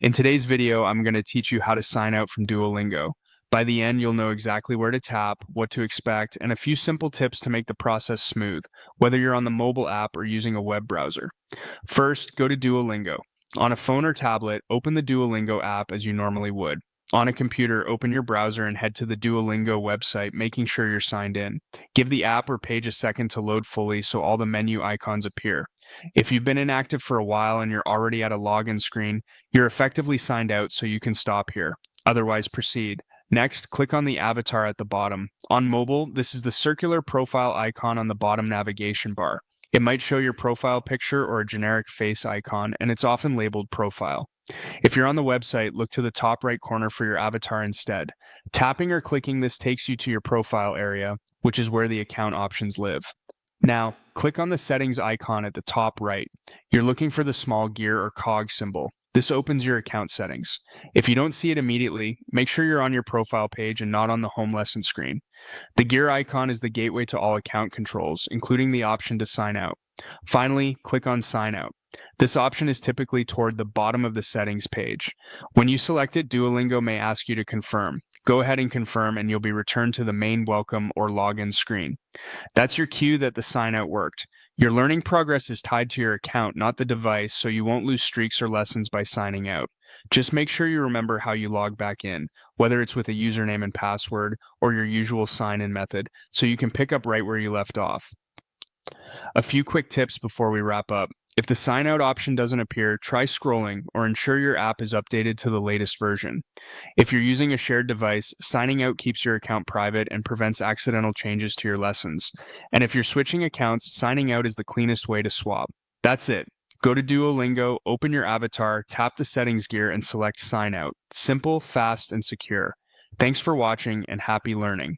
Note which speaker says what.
Speaker 1: In today's video, I'm going to teach you how to sign out from Duolingo. By the end, you'll know exactly where to tap, what to expect, and a few simple tips to make the process smooth, whether you're on the mobile app or using a web browser. First, go to Duolingo. On a phone or tablet, open the Duolingo app as you normally would. On a computer, open your browser and head to the Duolingo website, making sure you're signed in. Give the app or page a second to load fully so all the menu icons appear. If you've been inactive for a while and you're already at a login screen, you're effectively signed out, so you can stop here. Otherwise, proceed. Next, click on the avatar at the bottom. On mobile, this is the circular profile icon on the bottom navigation bar. It might show your profile picture or a generic face icon, and it's often labeled profile. If you're on the website, look to the top right corner for your avatar instead. Tapping or clicking this takes you to your profile area, which is where the account options live. Now, click on the settings icon at the top right. You're looking for the small gear or cog symbol. This opens your account settings. If you don't see it immediately, make sure you're on your profile page and not on the home lesson screen. The gear icon is the gateway to all account controls, including the option to sign out. Finally, click on Sign Out. This option is typically toward the bottom of the settings page. When you select it, Duolingo may ask you to confirm. Go ahead and confirm, and you'll be returned to the main welcome or login screen. That's your cue that the sign out worked. Your learning progress is tied to your account, not the device, so you won't lose streaks or lessons by signing out. Just make sure you remember how you log back in, whether it's with a username and password or your usual sign-in method, so you can pick up right where you left off. A few quick tips before we wrap up. If the sign out option doesn't appear, try scrolling or ensure your app is updated to the latest version. If you're using a shared device, signing out keeps your account private and prevents accidental changes to your lessons. And if you're switching accounts, signing out is the cleanest way to swap. That's it. Go to Duolingo, open your avatar, tap the settings gear, and select Sign Out. Simple, fast, and secure. Thanks for watching, and happy learning.